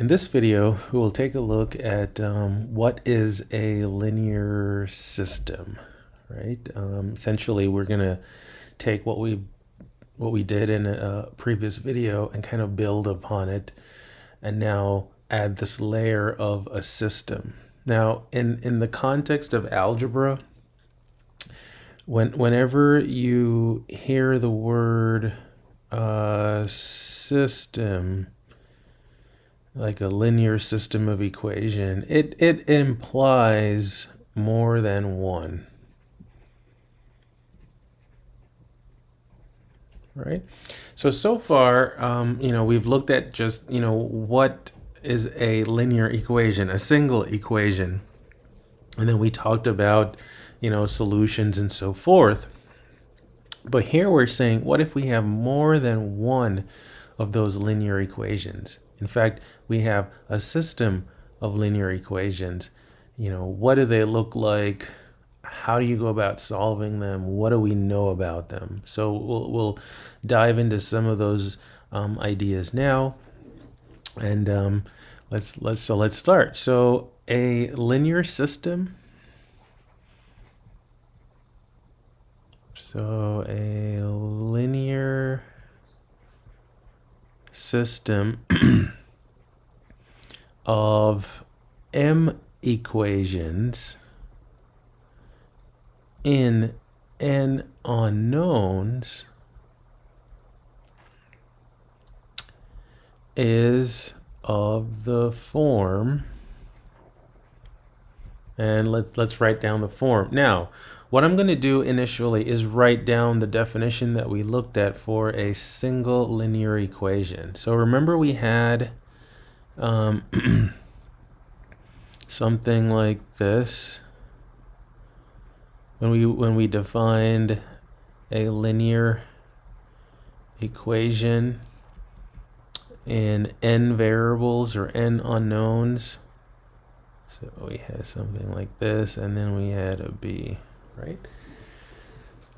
In this video, we will take a look at what is a linear system, right? Essentially, we're going to take what we did in a previous video and kind of build upon it, and now add this layer of a system. Now, in the context of algebra, whenever you hear the word system, like a linear system of equation, it implies more than one, right? So far, we've looked at just, what is a linear equation, a single equation. And then we talked about, solutions and so forth. But here we're saying, what if we have more than one of those linear equations? In fact, we have a system of linear equations. What do they look like? How do you go about solving them? What do we know about them? So we'll dive into some of those ideas now. And let's start. So a linear system. So a linear system of m equations in n unknowns is of the form, and let's write down the form. Now, what I'm going to do initially is write down the definition that we looked at for a single linear equation. So remember we had something like this when we defined a linear equation in n variables or n unknowns. So we had something like this, and then we had a b, right?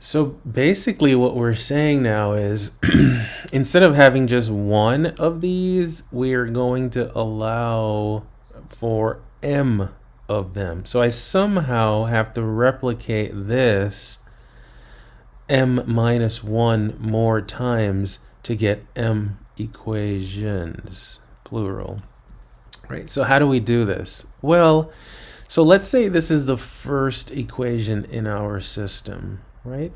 So basically what we're saying now is instead of having just one of these, we are going to allow for m of them. So I somehow have to replicate this m minus 1 more times to get m equations, plural. Right, so how do we do this? Well, so let's say this is the first equation in our system, right?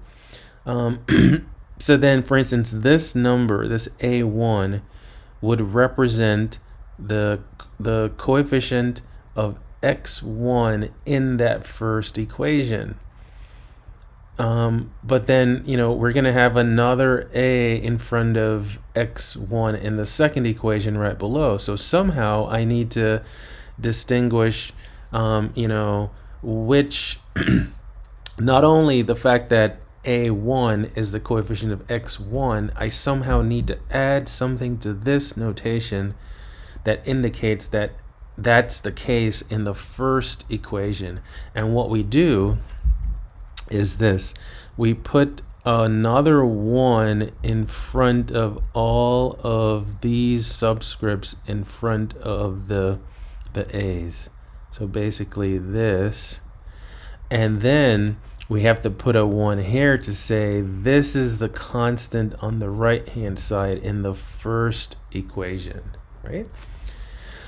So then, for instance, this number, this a1, would represent the coefficient of x1 in that first equation. But then, we're going to have another a in front of x1 in the second equation right below. So somehow I need to distinguish, which, not only the fact that a1 is the coefficient of x1, I somehow need to add something to this notation that indicates that that's the case in the first equation. And what we do is this: we put another 1 in front of all of these subscripts in front of the a's. So basically this, and then we have to put a 1 here to say this is the constant on the right hand side in the first equation, right?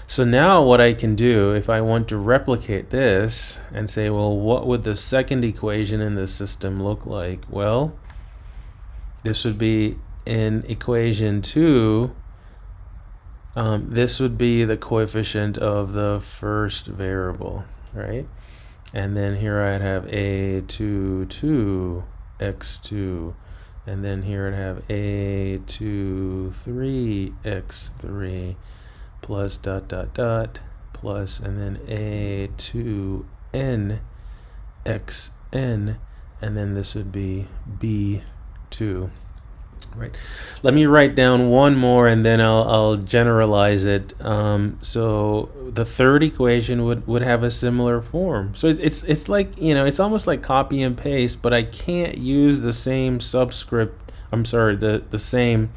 So now what I can do, if I want to replicate this and say, well, what would the second equation in the system look like? Well, this would be in equation 2, this would be the coefficient of the first variable, right? And then here I'd have a2, 2, x2, and then here I'd have a2, 3, x3, plus dot dot dot plus, and then a2n xn, and then this would be b2, right? Let me write down one more and then I'll generalize it. So the third equation would have a similar form. So it's like, it's almost like copy and paste, but I can't use the same subscript, the same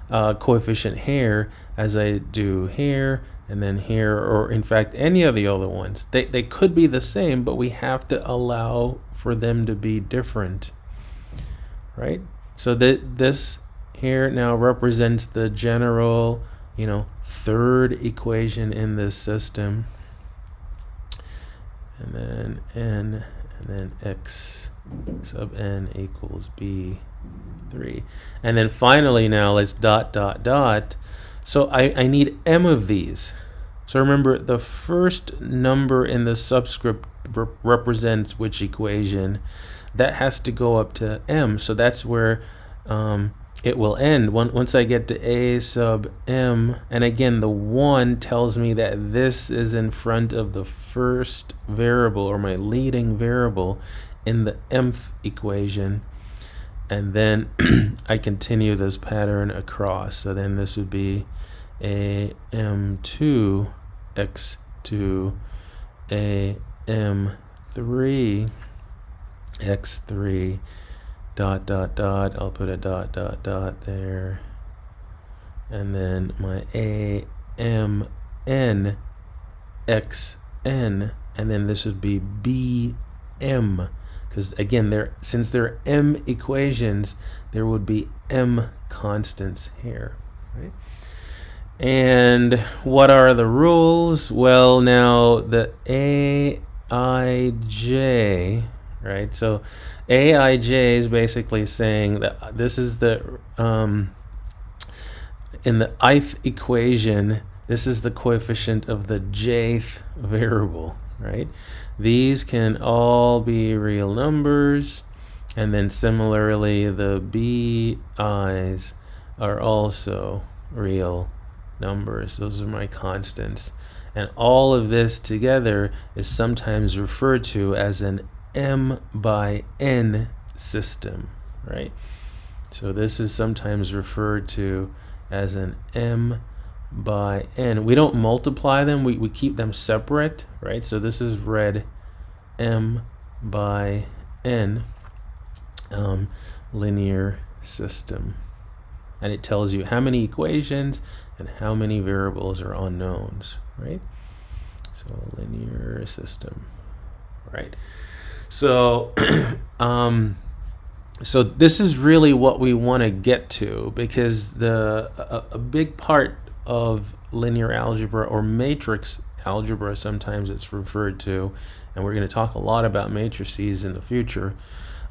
coefficient here as I do here and then here, or in fact any of the other ones. They could be the same, but we have to allow for them to be different, right? So that this here now represents the general, third equation in this system, and then n, and then x sub n equals b3, and then finally now let's dot dot dot. So I need m of these. So remember, the first number in the subscript represents which equation. That has to go up to m, so that's where it will end. Once I get to a sub m, and again the 1 tells me that this is in front of the first variable, or my leading variable in the mth equation, and then I continue this pattern across. So then this would be a m2 x2 a m3 x3 dot dot dot. I'll put a dot dot dot there, and then my a m n x n, and then this would be b m, because again since they're m equations, there would be m constants here, right? And what are the rules? Well, now the aij, right? So aij is basically saying that this is the in the ith equation, this is the coefficient of the jth variable, right? These can all be real numbers, and then similarly the bi's are also real numbers. Those are my constants, and all of this together is sometimes referred to as an m by n system, right? So this is sometimes referred to as an m by n. We don't multiply them, we keep them separate, right? So this is read m by n linear system, and it tells you how many equations and how many variables are unknowns, right? So linear system, right? So so this is really what we want to get to, because a big part of linear algebra, or matrix algebra sometimes it's referred to, and we're going to talk a lot about matrices in the future,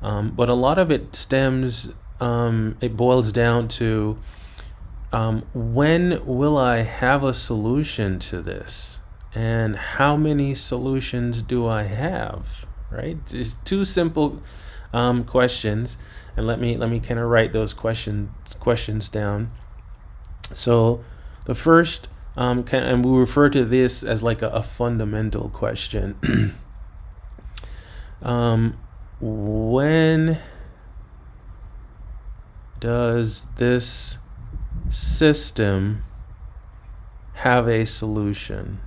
but a lot of it stems, it boils down to when will I have a solution to this, and how many solutions do I have, right? It's two simple questions, and let me kind of write those questions down. So the first, and we refer to this as like a fundamental question. When does this system have a solution?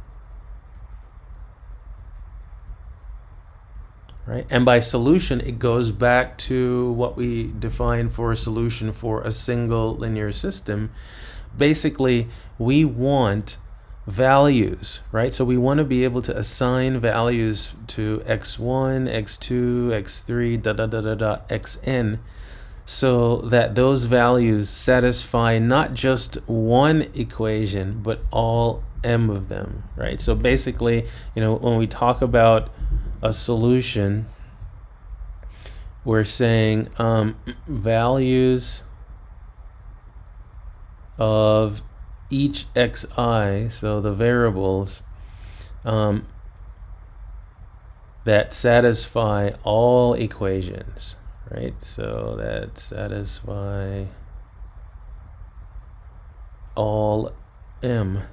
Right? And by solution, it goes back to what we define for a solution for a single linear system. Basically, we want values, right? So we want to be able to assign values to x1, x2, x3, xn, so that those values satisfy not just one equation, but all m of them, right? So basically, when we talk about a solution, we're saying values of each xi, so the variables that satisfy all equations, right? So that satisfy all m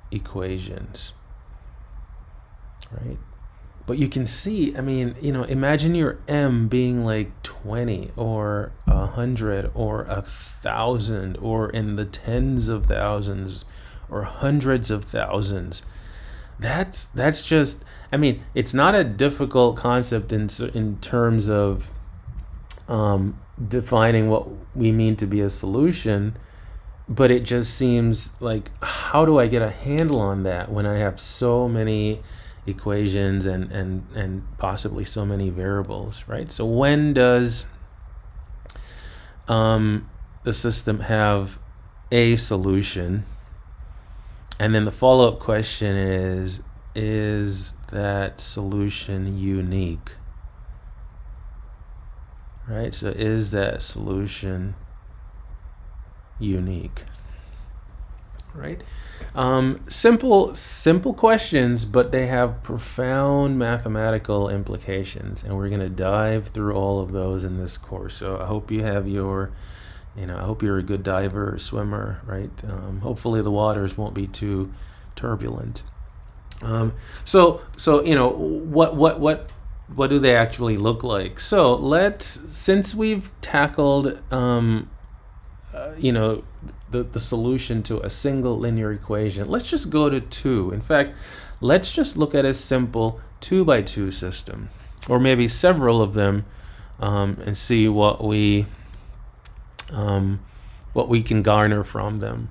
equations, right? But you can see, imagine your m being like 20 or 100 or 1,000 or in the tens of thousands or hundreds of thousands. That's just, it's not a difficult concept in terms of defining what we mean to be a solution. but it just seems like, how do I get a handle on that when I have so many equations and possibly so many variables, right? So when does the system have a solution? And then the follow-up question is that solution unique? Right? So is that solution unique? Right? Simple questions, but they have profound mathematical implications, and we're going to dive through all of those in this course. So I hope you have I hope you're a good diver or swimmer, right? Hopefully the waters won't be too turbulent. So what do they actually look like? So since we've tackled the solution to a single linear equation, let's just go to two. In fact, let's just look at a simple 2x2 system, or maybe several of them, and see what we can garner from them.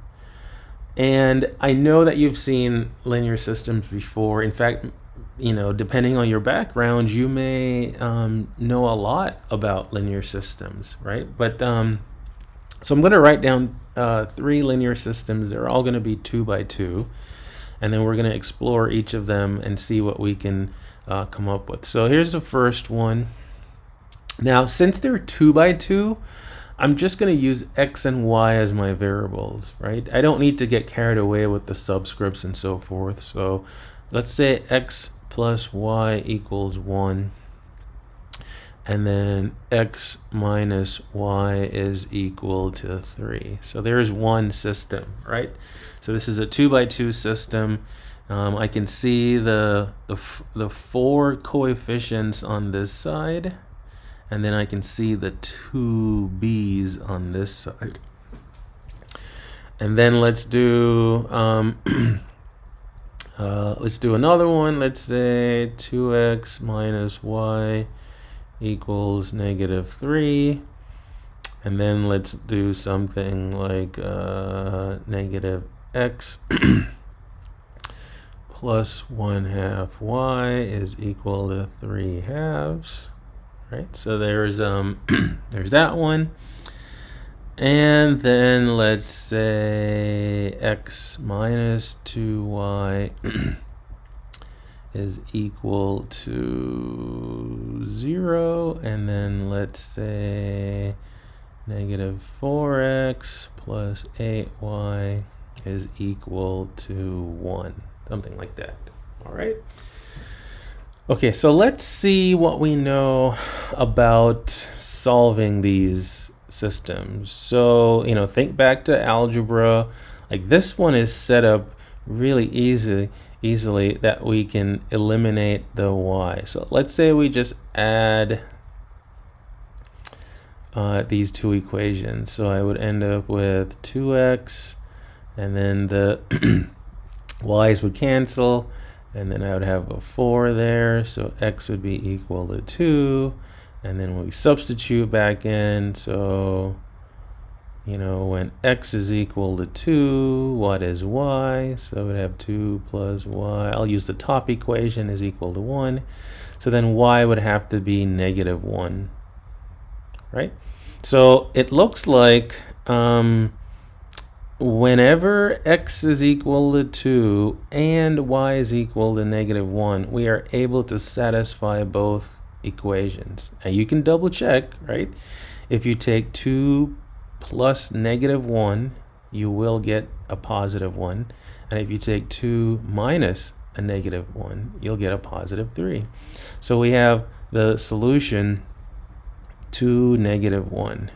And I know that you've seen linear systems before. In fact, depending on your background, you may know a lot about linear systems, right? But so I'm going to write down 3 linear systems. They're all going to be 2x2, and then we're going to explore each of them and see what we can come up with. So here's the first one. Now, since they're 2x2, I'm just going to use x and y as my variables, right? I don't need to get carried away with the subscripts and so forth. So let's say x plus y equals 1, and then x minus y is equal to 3. So there's one system, right? So this is a 2x2 system. I can see the 4 coefficients on this side, and then I can see the 2 b's on this side. And then let's do another one. Let's say 2x minus y equals -3. And then let's do something like negative x plus 1/2 y is equal to 3/2. Right, so there's there's that one. And then let's say x minus 2y is equal to 0, and then let's say -4x plus 8y is equal to 1, something like that. All right. Okay, so let's see what we know about solving these systems. So, think back to algebra. Like, this one is set up really easily that we can eliminate the y. So let's say we just add these two equations. So I would end up with 2x, and then the y's would cancel, and then I would have a 4 there, so x would be equal to 2, and then we substitute back in. So when x is equal to 2, what is y? So we'd have 2 plus y. I'll use the top equation is equal to 1. So then y would have to be -1, right? So it looks like whenever x is equal to 2 and y is equal to -1, we are able to satisfy both equations. And you can double check, right? If you take 2 plus -1, you will get a +1. And if you take 2 minus a -1, you'll get a +3. So we have the solution to -1.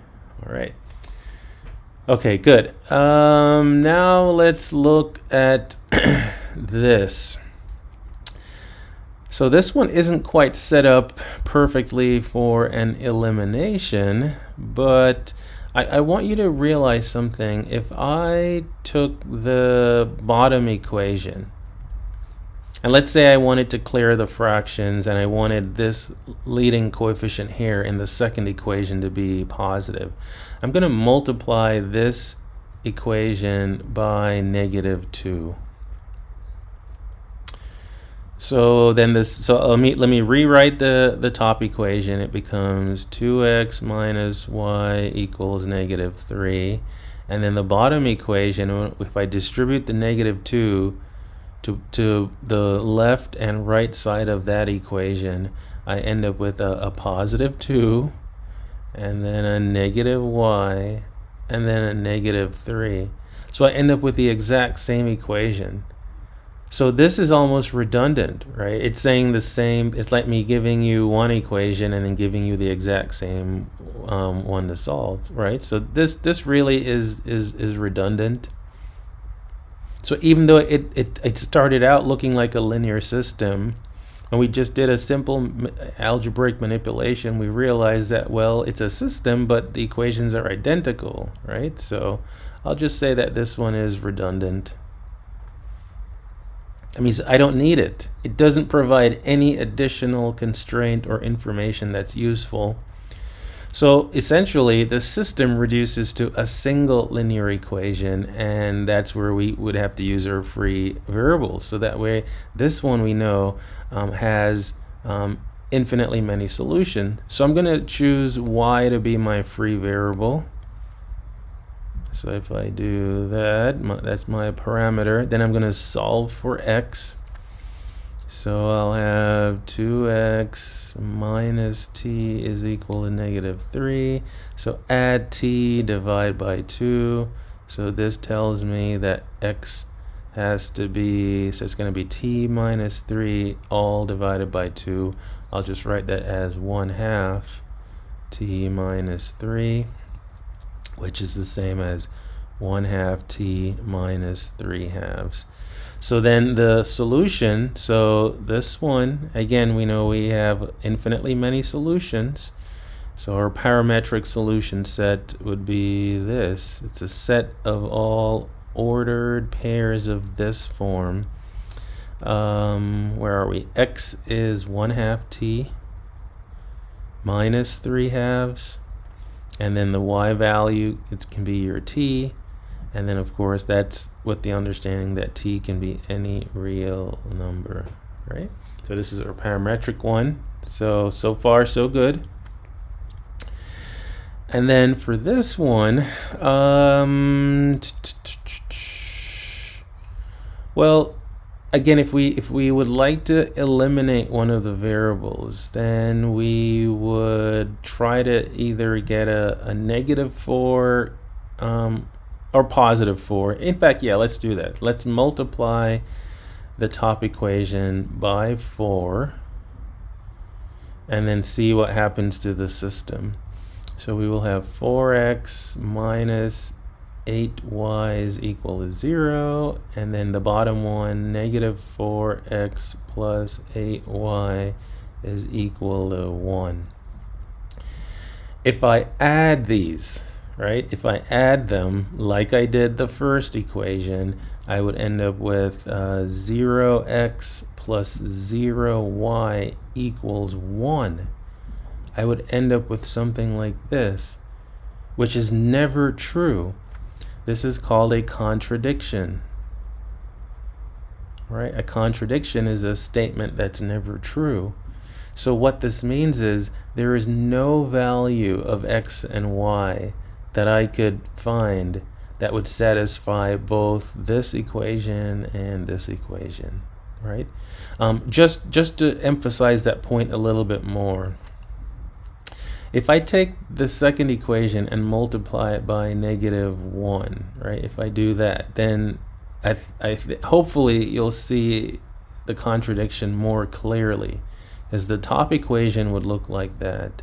All right. Okay, good. Now let's look at this. So this one isn't quite set up perfectly for an elimination, but I want you to realize something. If I took the bottom equation, and let's say I wanted to clear the fractions and I wanted this leading coefficient here in the second equation to be positive, I'm going to multiply this equation by -2. So then let me rewrite the top equation. It becomes 2x minus y equals -3. And then the bottom equation, if I distribute the -2 to the left and right side of that equation, I end up with a +2, and then a -y, and then a -3. So I end up with the exact same equation. So this is almost redundant, right? It's saying the same. It's like me giving you one equation and then giving you the exact same one to solve, right? So this really is redundant. So even though it started out looking like a linear system, and we just did a simple algebraic manipulation, we realized that, well, it's a system, but the equations are identical, right? So I'll just say that this one is redundant. That means I don't need it. It doesn't provide any additional constraint or information that's useful. So essentially, the system reduces to a single linear equation, and that's where we would have to use our free variables. So that way, this one we know has infinitely many solutions. So I'm going to choose y to be my free variable. So if I do that, that's my parameter. Then I'm going to solve for x. So I'll have 2x minus t is equal to -3. So add t, divide by 2. So this tells me that x has to be, so it's going to be t minus 3 all divided by 2. I'll just write that as 1/2 t minus 3. Which is the same as 1/2 t minus 3/2. So then the solution, so this one, again, we know we have infinitely many solutions. So our parametric solution set would be this. It's a set of all ordered pairs of this form. Where are we? X is 1/2 t minus 3/2. And then the y value, it can be your t. And then, of course, that's with the understanding that t can be any real number, right? So this is our parametric one. So far, so good. And then for this one, well, again, if we would like to eliminate one of the variables, then we would try to either get a -4 or +4. In fact, yeah, let's do that. Let's multiply the top equation by 4 and then see what happens to the system. So we will have 4x minus 8y is equal to 0, and then the bottom one, -4x plus 8y is equal to 1. If I add these, right, if I add them like I did the first equation, I would end up with 0x plus 0y equals 1. I would end up with something like this, which is never true. This is called a contradiction, right? A contradiction is a statement that's never true. So what this means is there is no value of x and y that I could find that would satisfy both this equation and this equation, right? Just to emphasize that point a little bit more, if I take the second equation and multiply it by -1, right? If I do that, then hopefully you'll see the contradiction more clearly, as the top equation would look like that.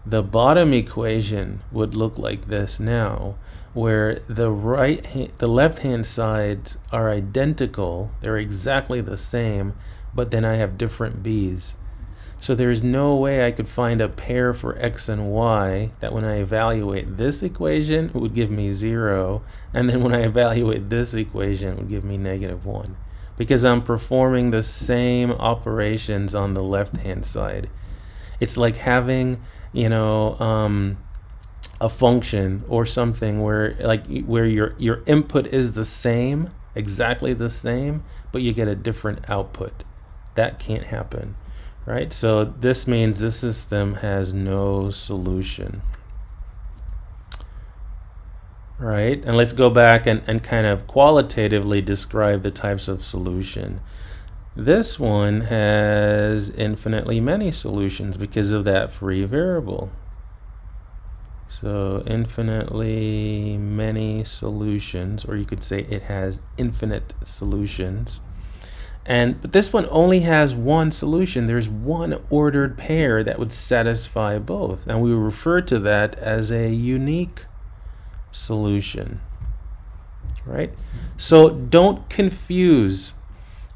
The bottom equation would look like this now, where the left-hand sides are identical. They're exactly the same, but then I have different b's. So there's no way I could find a pair for x and y that when I evaluate this equation, it would give me 0, and then when I evaluate this equation, it would give me -1, because I'm performing the same operations on the left-hand side. It's like having, a function or something where your input is the same, exactly the same, but you get a different output. That can't happen, right? So this means this system has no solution. Right, and let's go back and kind of qualitatively describe the types of solution. This one has infinitely many solutions because of that free variable. So infinitely many solutions, or you could say it has infinite solutions. But this one only has one solution. There's one ordered pair that would satisfy both, and we refer to that as a unique solution, right? So don't confuse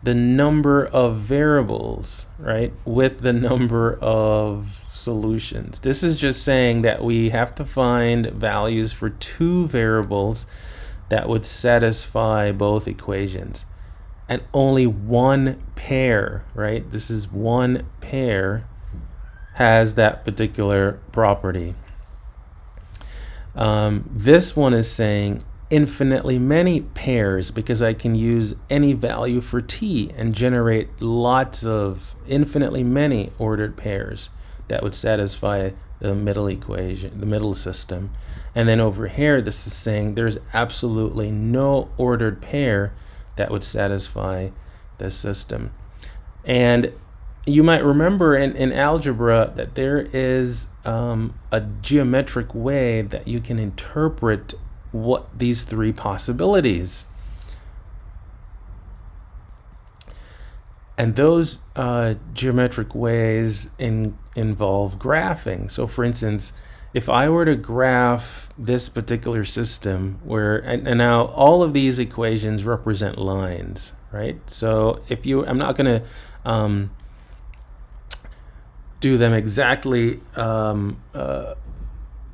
the number of variables, right, with the number of solutions. This is just saying that we have to find values for two variables that would satisfy both equations, and only one pair, right? This is one pair has that particular property. This one is saying infinitely many pairs because I can use any value for t and generate lots of infinitely many ordered pairs that would satisfy the middle equation, the middle system. And then over here, this is saying there's absolutely no ordered pair that would satisfy the system. And you might remember in algebra that there is a geometric way that you can interpret what these three possibilities. And those geometric ways involve graphing. So for instance, if I were to graph this particular system where, and now all of these equations represent lines, right? So I'm not going to do them exactly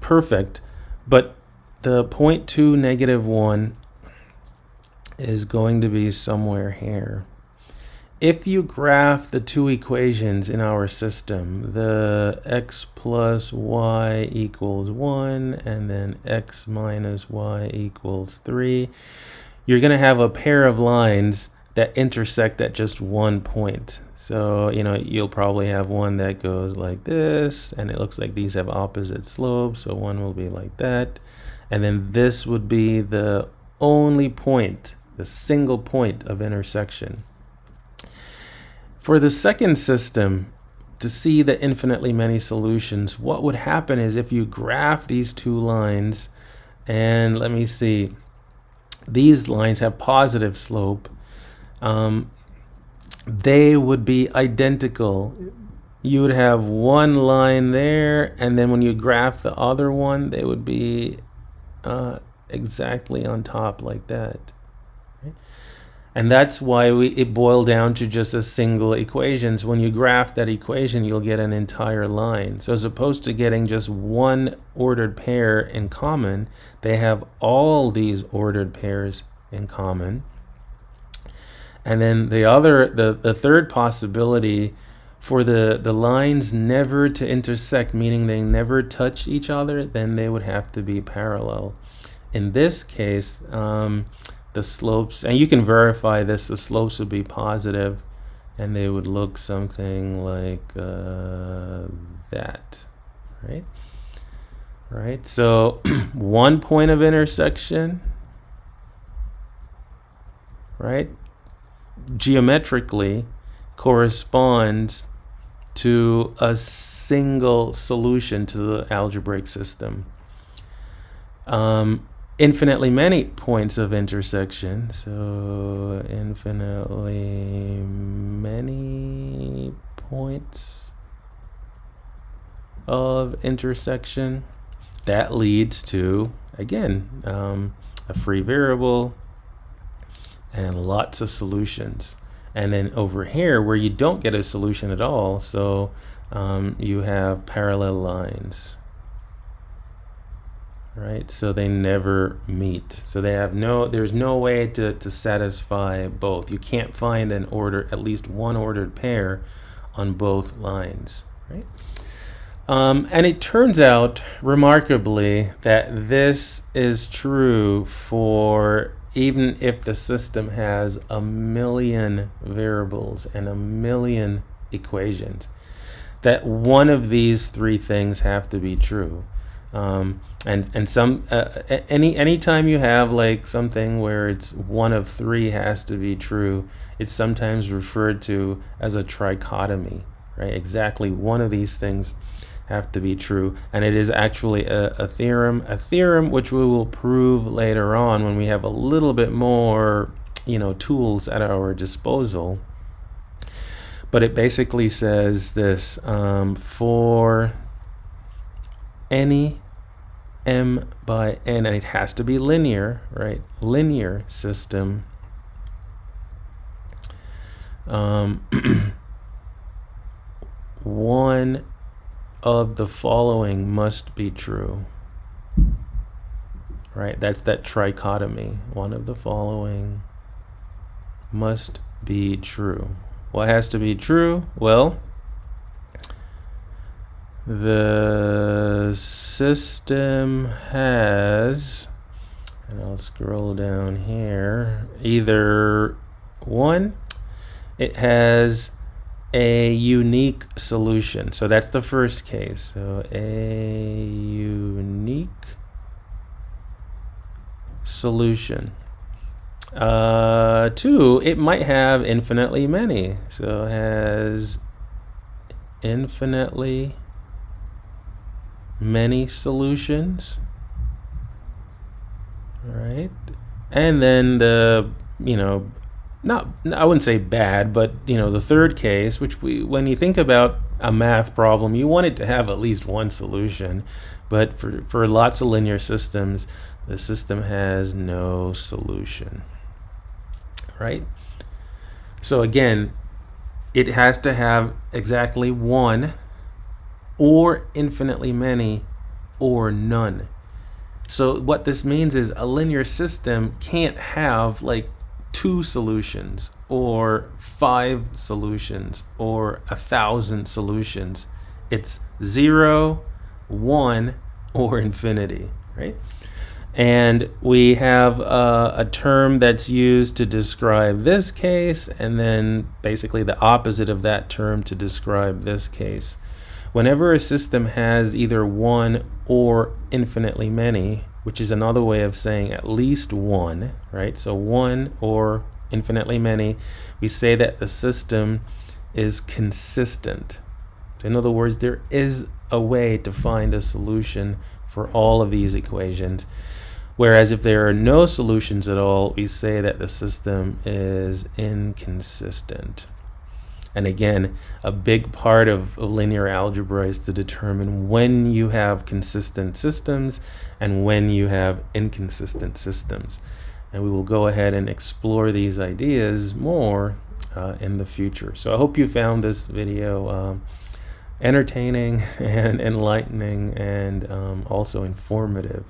perfect, but the 0.2, -1 is going to be somewhere here. If you graph the two equations in our system, the x plus y equals 1 and then x minus y equals 3, you're going to have a pair of lines that intersect at just one point. So, you'll probably have one that goes like this, and it looks like these have opposite slopes, so one will be like that. And then this would be the only point, the single point of intersection. For the second system, to see the infinitely many solutions, what would happen is if you graph these two lines, and let me see, these lines have positive slope, they would be identical. You would have one line there, and then when you graph the other one, they would be exactly on top like that. Right? And that's why it boiled down to just a single equation. So when you graph that equation, you'll get an entire line. So as opposed to getting just one ordered pair in common, they have all these ordered pairs in common. And then the third possibility, for the lines never to intersect, meaning they never touch each other, then they would have to be parallel. In this case, the slopes, and you can verify this, the slopes would be positive, and they would look something like that, right? Right. So one point of intersection, right, geometrically corresponds to a single solution to the algebraic system. Infinitely many points of intersection, so infinitely many points of intersection, that leads to, again, a free variable and lots of solutions. And then over here where you don't get a solution at all, so you have parallel lines, right? So they never meet. So they have there's no way to satisfy both. You can't find at least one ordered pair on both lines, right? And it turns out, remarkably, that this is true for even if the system has a million variables and a million equations, that one of these three things have to be true. And some anytime you have like something where it's one of three has to be true, it's sometimes referred to as a trichotomy, right? Exactly one of these things have to be true, and it is actually a theorem which we will prove later on when we have a little bit more, tools at our disposal. But it basically says this: for any m by n, and it has to be linear, right? Linear system. One of the following must be true, right? That's that trichotomy. One of the following must be true. What has to be true? Well, the system has, and I'll scroll down here, either one, it has a unique solution. So that's the first case. So a unique solution. Two, it might have infinitely many. So it has infinitely many solutions. All right. And then the, not, I wouldn't say bad, but the third case, which when you think about a math problem, you want it to have at least one solution, but for lots of linear systems, the system has no solution, right? So again, it has to have exactly one, or infinitely many, or none. So what this means is a linear system can't have like 2 solutions or 5 solutions or 1,000 solutions. It's 0, 1, or infinity, right? And we have a term that's used to describe this case, and then basically the opposite of that term to describe this case. Whenever a system has either one or infinitely many, which is another way of saying at least one, right? So one or infinitely many, we say that the system is consistent. In other words, there is a way to find a solution for all of these equations. Whereas if there are no solutions at all, we say that the system is inconsistent. And again, a big part of linear algebra is to determine when you have consistent systems and when you have inconsistent systems. And we will go ahead and explore these ideas more in the future. So I hope you found this video entertaining and enlightening, and also informative,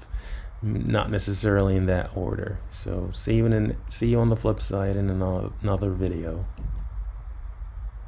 not necessarily in that order. So see you on the flip side in another video.